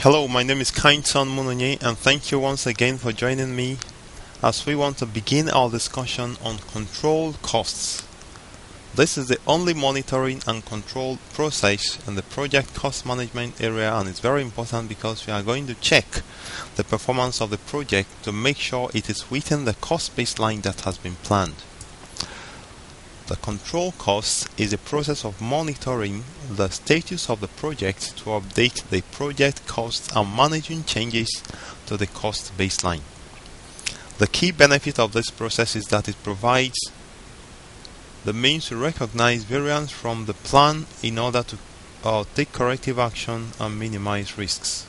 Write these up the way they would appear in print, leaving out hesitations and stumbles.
Hello, my name is Kindson Munonye, and thank you once again for joining me as we want to begin our discussion on control costs. This is the only monitoring and control process in the project cost management area, and it's very important because we are going to check the performance of the project to make sure it is within the cost baseline that has been planned. The control cost is a process of monitoring the status of the project to update the project costs and managing changes to the cost baseline. The key benefit of this process is that it provides the means to recognize variance from the plan in order to take corrective action and minimize risks.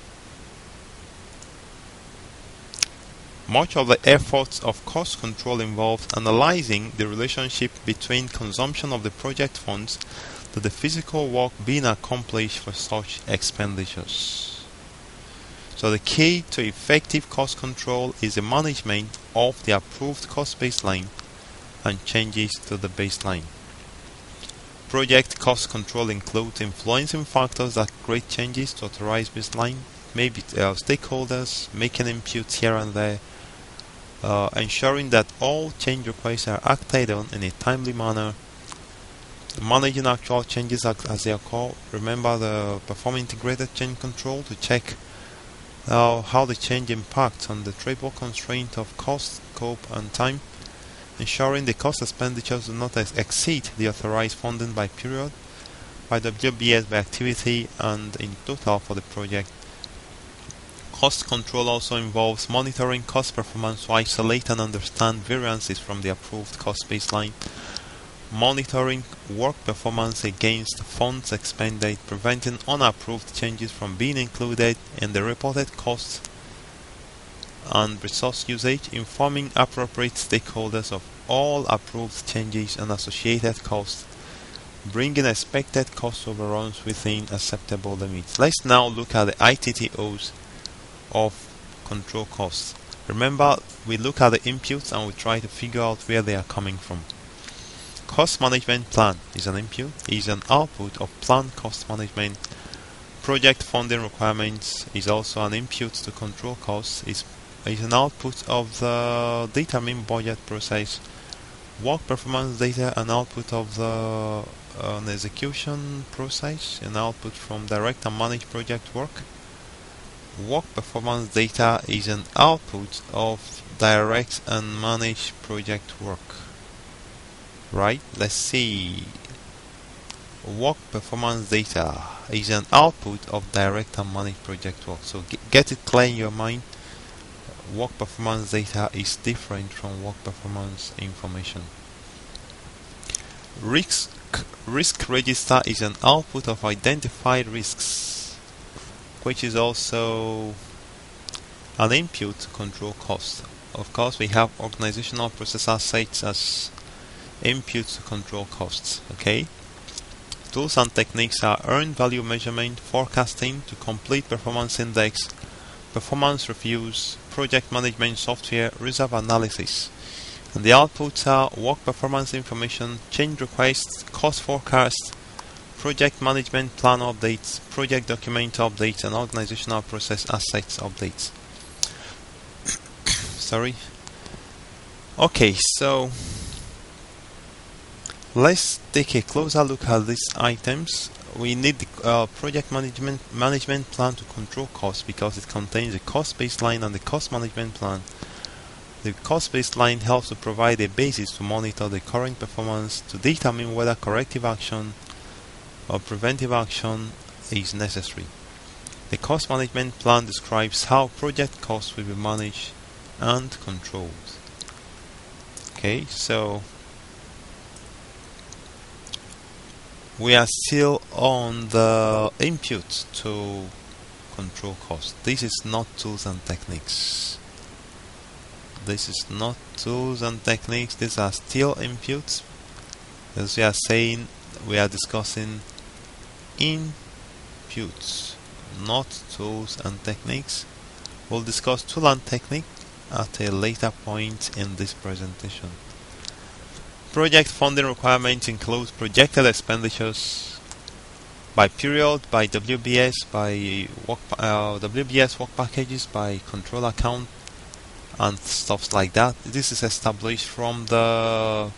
Much of the efforts of cost control involves analyzing the relationship between consumption of the project funds to the physical work being accomplished for such expenditures. So the key to effective cost control is the management of the approved cost baseline and changes to the baseline. Project cost control includes influencing factors that create changes to authorized baseline, maybe stakeholders, making inputs here and there, ensuring that all change requests are acted on in a timely manner, managing actual changes as they occur. Remember the perform integrated change control to check how the change impacts on the triple constraint of cost, scope and time, ensuring the cost expenditures do not exceed the authorized funding by period, by WBS by activity and in total for the project. Cost control also involves monitoring cost performance to isolate and understand variances from the approved cost baseline, monitoring work performance against funds expended, preventing unapproved changes from being included in the reported costs and resource usage, informing appropriate stakeholders of all approved changes and associated costs, bringing expected cost overruns within acceptable limits. Let's now look at the ITTOs of control costs. Remember, we look at the inputs and we try to figure out where they are coming from. Cost management plan is an input, is an output of planned cost management. Project funding requirements is also an input to control costs, is an output of the determined budget process. Work performance data, an output of the execution process, an output from direct and managed project work. Work performance data is an output of direct and managed project work. Right? Let's see. Work performance data is an output of direct and managed project work. So get it clear in your mind. Work performance data is different from work performance information. Risk register is an output of identified risks, which is also an input to control cost. Of course, we have organizational process assets as inputs to control costs. Okay. Tools and techniques are earned value measurement, forecasting to complete performance index, performance reviews, project management software, reserve analysis. And the outputs are work performance information, change requests, cost forecast, project management plan updates, project document updates, and organizational process assets updates. Sorry. Okay, so let's take a closer look at these items. We need the project management plan to control costs because it contains the cost baseline and the cost management plan. The cost baseline helps to provide a basis to monitor the current performance to determine whether corrective action or preventive action is necessary. The cost management plan describes how project costs will be managed and controlled. Okay, so we are still on the input to control cost. This is not tools and techniques. This is not tools and techniques. These are still inputs. As we are saying, we are discussing inputs, not tools and techniques. We'll discuss tool and technique at a later point in this presentation. Project funding requirements include projected expenditures, by period, by WBS, by WBS work packages, by control account, and stuff like that. This is established from the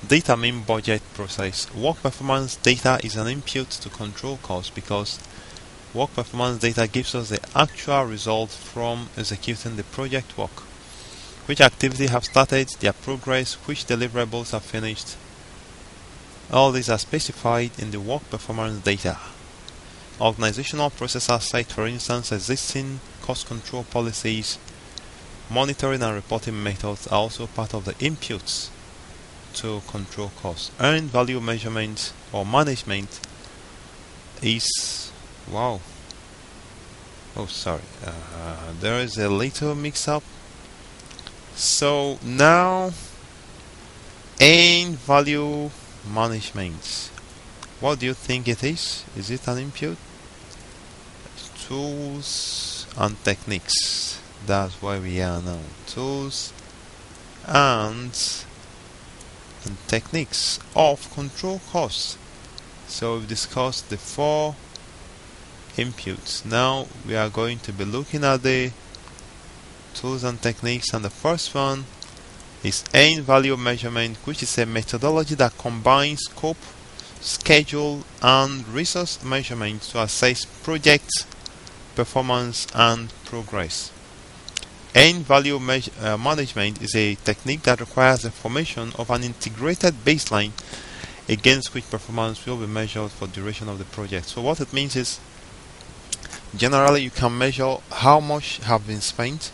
determine budget process. Work performance data is an input to control costs because work performance data gives us the actual result from executing the project work. Which activity have started, their progress, which deliverables are finished. All these are specified in the work performance data. Organizational processes cite, for instance, existing cost control policies. Monitoring and reporting methods are also part of the inputs to control costs. Earned value measurement or management is there is a little mix-up. So now, earned value management. What do you think it is? Is it an input? Tools and techniques. That's where we are now. Tools and techniques of control costs. So we've discussed the 4 inputs. Now we are going to be looking at the tools and techniques, and the first one is earned value measurement, which is a methodology that combines scope, schedule, and resource measurement to assess project performance and progress. Earned value management is a technique that requires the formation of an integrated baseline against which performance will be measured for duration of the project. So what it means is, generally you can measure how much have been spent.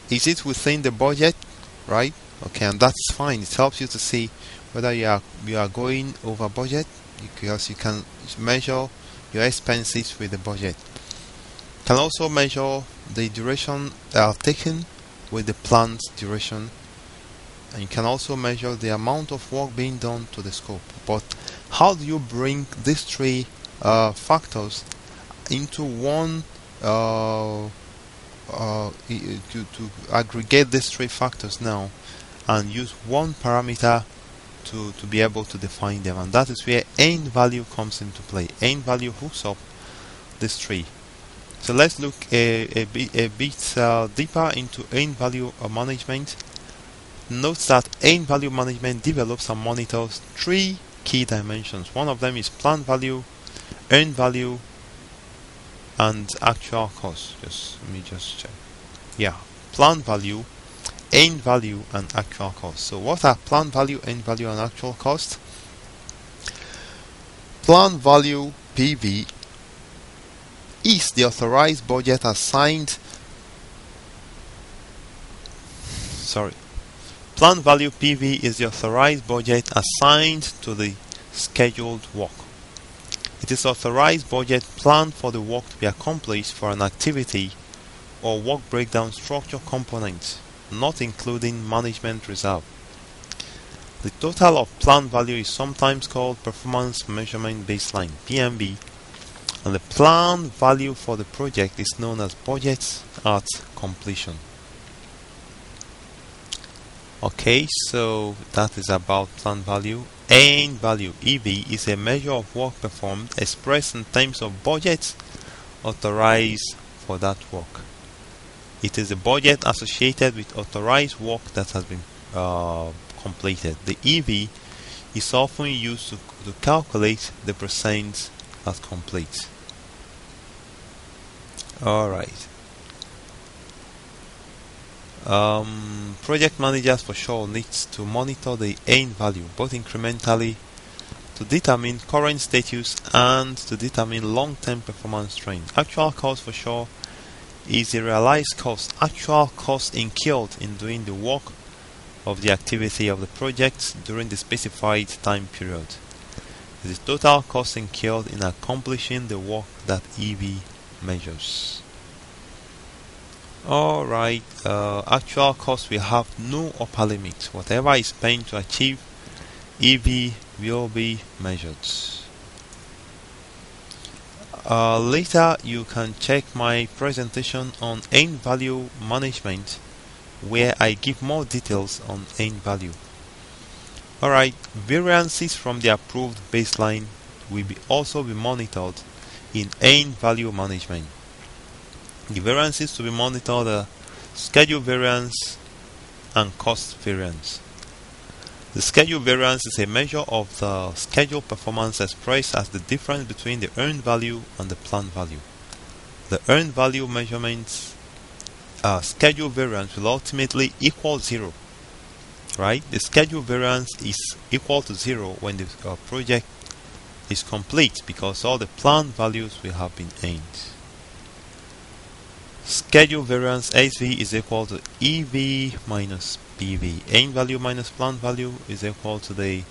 Is it within the budget, right? Okay, and that's fine. It helps you to see whether you are going over budget, because you can measure your expenses with the budget. You can also measure the duration taken with the planned duration, and you can also measure the amount of work being done to the scope. But how do you bring these 3 factors into one to aggregate these 3 factors now and use one parameter to be able to define them? And that is where earned value comes into play. Earned value hooks up these 3. So let's look a bit deeper into earned value management. Note that earned value management develops and monitors 3 key dimensions. One of them is planned value, earned value, and actual cost. Let me just check. Yeah, planned value, earned value, and actual cost. So what are planned value, earned value, and actual cost? Planned value, PV, is the authorized budget assigned. Planned value, PV, is the authorized budget assigned to the scheduled work. It is authorized budget planned for the work to be accomplished for an activity or work breakdown structure component, not including management reserve. The total of planned value is sometimes called performance measurement baseline, PMB, and the planned value for the project is known as budget at completion. Okay, so that is about planned value. Earned value, EV, is a measure of work performed expressed in terms of budgets authorized for that work. It is the budget associated with authorized work that has been completed. The EV is often used to calculate the percent that complete. Alright. Project managers for sure needs to monitor the earned value both incrementally to determine current status and to determine long-term performance trend. Actual cost for sure is the realized cost, actual cost incurred in doing the work of the activity of the project during the specified time period. It is total cost incurred in accomplishing the work that EV measures. Alright, actual cost will have no upper limit. Whatever is spent to achieve EV will be measured. Later you can check my presentation on earned value management, where I give more details on earned value. Alright, variances from the approved baseline will also be monitored in end value management. The variances to be monitored are schedule variance and cost variance. The schedule variance is a measure of the schedule performance expressed as the difference between the earned value and the planned value. The earned value measurements schedule variance will ultimately equal 0. Right? The schedule variance is equal to 0 when the project is complete because all the planned values will have been earned. Schedule variance SV is equal to EV minus PV. End value minus planned value is equal to the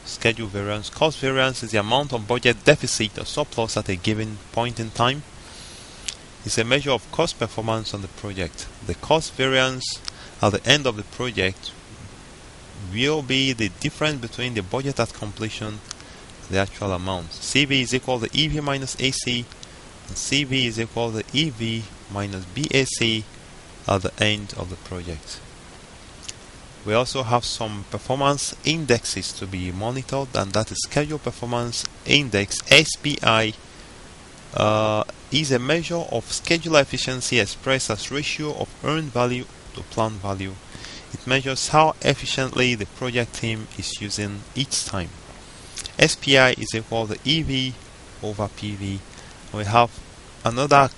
schedule variance. Cost variance is the amount of budget deficit or surplus at a given point in time. It's a measure of cost performance on the project. The cost variance at the end of the project will be the difference between the budget at completion and the actual amount. CV is equal to EV minus AC, and CV is equal to EV minus BAC at the end of the project. We also have some performance indexes to be monitored, and that is Schedule Performance Index SPI. Is a measure of scheduler efficiency expressed as ratio of earned value to planned value. It measures how efficiently the project team is using each time. SPI is equal to EV over PV. We have another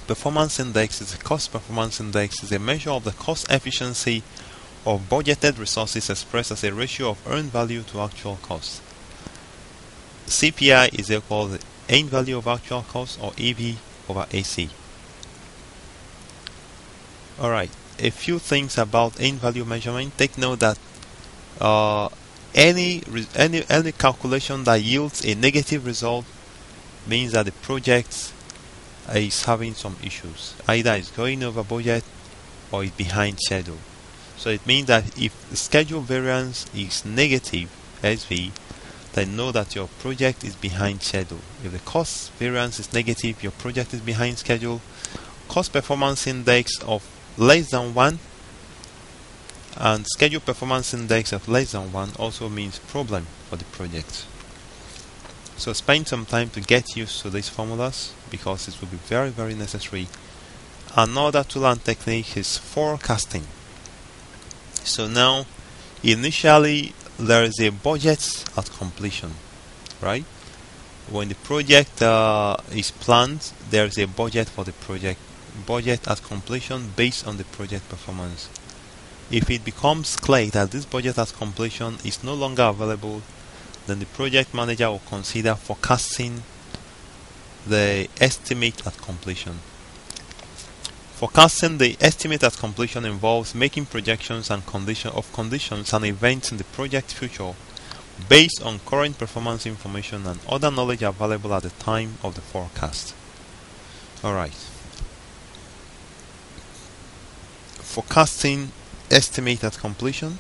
performance index. Is a cost performance index is a measure of the cost efficiency of budgeted resources expressed as a ratio of earned value to actual cost. CPI is equal to end value of actual cost, or EV over AC. Alright, a few things about end value measurement. Take note that any calculation that yields a negative result means that the project is having some issues. Either it's going over budget or it's behind schedule. So it means that if the schedule variance is negative, SV, then know that your project is behind schedule. If the cost variance is negative, your project is behind schedule. Cost performance index of less than 1 and schedule performance index of less than 1 also means problem for the project. So spend some time to get used to these formulas because it will be very, very necessary. Another tool and technique is forecasting. So now, initially there is a budget at completion, right? When the project is planned, there is a budget for the project. Budget at completion based on the project performance. If it becomes clear that this budget at completion is no longer available, then the project manager will consider forecasting the estimate at completion. Forecasting the estimate at completion involves making projections and conditions and events in the project future based on current performance information and other knowledge available at the time of the forecast. Alright. Forecasting estimate at completion.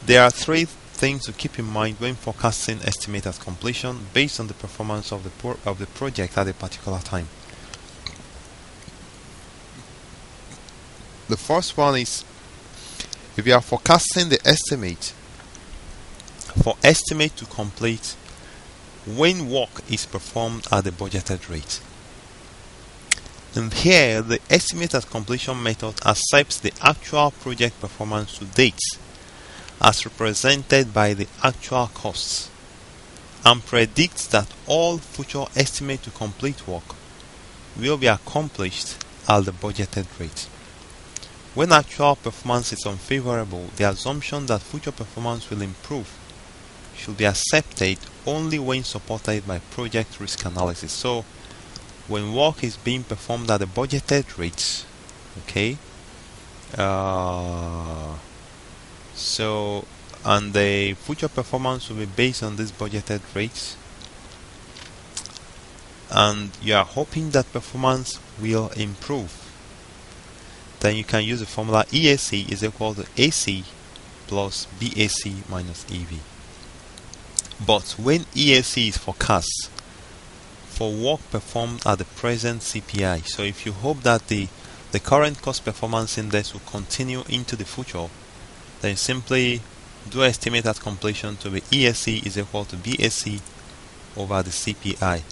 There are three things to keep in mind when forecasting estimate at completion based on the performance of the project at a particular time. The first one is, if you are forecasting the estimate for estimate to complete when work is performed at the budgeted rate. And here, the estimate at completion method accepts the actual project performance to date as represented by the actual costs and predicts that all future estimate to complete work will be accomplished at the budgeted rate. When actual performance is unfavorable, the assumption that future performance will improve should be accepted only when supported by project risk analysis. So, when work is being performed at the budgeted rates, okay, and the future performance will be based on these budgeted rates, and you are hoping that performance will improve, then you can use the formula EAC is equal to AC plus BAC minus EV. But when EAC is forecast for work performed at the present CPI, so if you hope that the current cost performance index will continue into the future, then simply do estimate at completion to be ESC is equal to BSC over the CPI.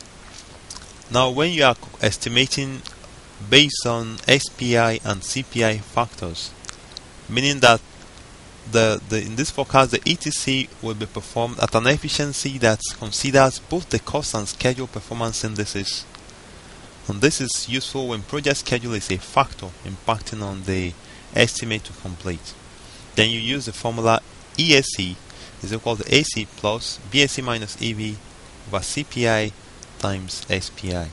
Now, when you are estimating based on SPI and CPI factors, meaning that in this forecast the ETC will be performed at an efficiency that considers both the cost and schedule performance indices. And this is useful when project schedule is a factor impacting on the estimate to complete. Then you use the formula ESC is equal to AC plus BSC minus EV over CPI times SPI.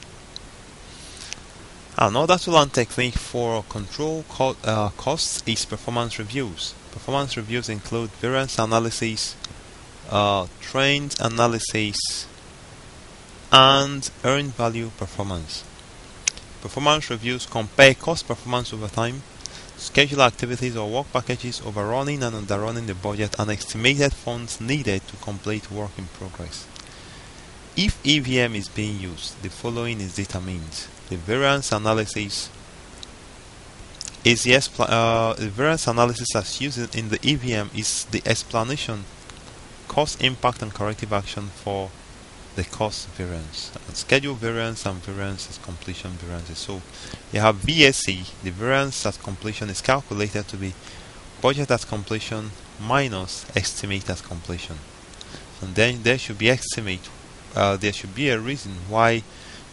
Another tool and technique for control costs is performance reviews. Performance reviews include variance analysis, trend analysis, and earned value performance. Performance reviews compare cost performance over time, schedule activities or work packages, overrunning and underrunning the budget, and estimated funds needed to complete work in progress. If EVM is being used, the following is determined. The variance analysis is the variance analysis as used in the EVM is the explanation, cost impact and corrective action for the cost variance. Schedule variance and variance is completion variances. So you have VSC, the variance at completion is calculated to be budget at completion minus estimate at completion. And then there should be estimate. There should be a reason why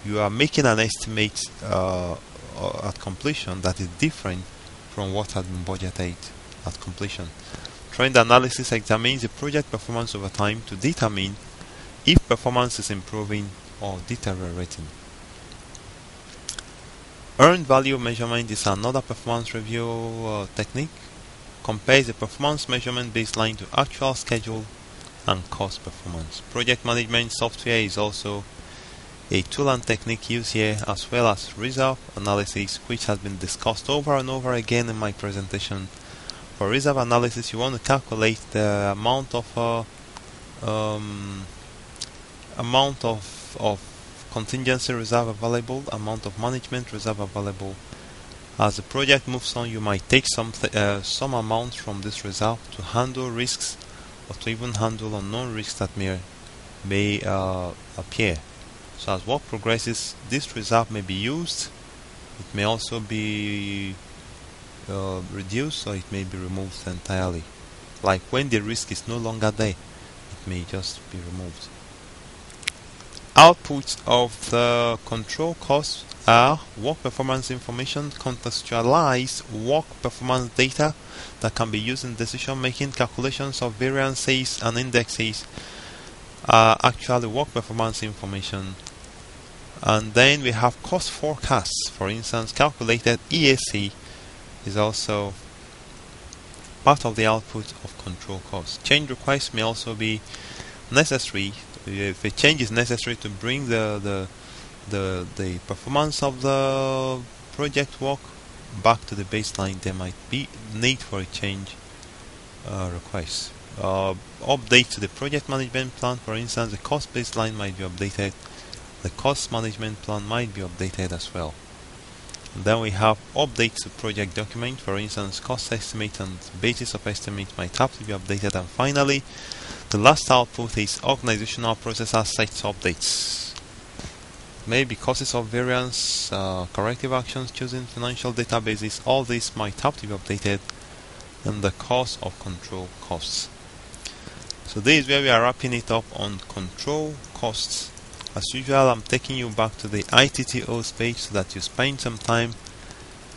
you are making an estimate at completion that is different from what has been budgeted at completion. Trend analysis examines the project performance over time to determine if performance is improving or deteriorating. Earned value measurement is another performance review technique. Compares the performance measurement baseline to actual schedule and cost performance. Project management software is also a tool and technique used here, as well as reserve analysis, which has been discussed over and over again in my presentation. For reserve analysis, you want to calculate the amount of contingency reserve available, amount of management reserve available. As the project moves on, you might take some amount from this reserve to handle risks or to even handle unknown risks that may appear. So as work progresses, this reserve may be used. It may also be reduced, or it may be removed entirely. Like when the risk is no longer there, it may just be removed. Outputs of the control costs are work performance information, contextualized work performance data that can be used in decision making. Calculations of variances and indexes are actually work performance information. And then we have cost forecasts. For instance, calculated ESC is also part of the output of control costs. Change requests may also be necessary. If a change is necessary to bring the performance of the project work back to the baseline, there might be need for a change request. Update to the project management plan. For instance, the cost baseline might be updated. The cost management plan might be updated as well. And then we have updates to project document. For instance, cost estimate and basis of estimate might have to be updated. And finally, the last output is organizational process assets updates. Maybe causes of variance, corrective actions, choosing financial databases. All these might have to be updated, and the cost of control costs. So this is where we are wrapping it up on control costs. As usual, I'm taking you back to the ITTOs page so that you spend some time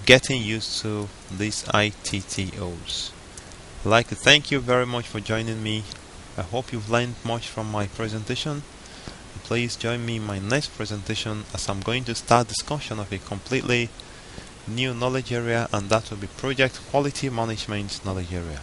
getting used to these ITTOs. I'd like to thank you very much for joining me. I hope you've learned much from my presentation. Please join me in my next presentation, as I'm going to start discussion of a completely new knowledge area, and that will be project quality management knowledge area.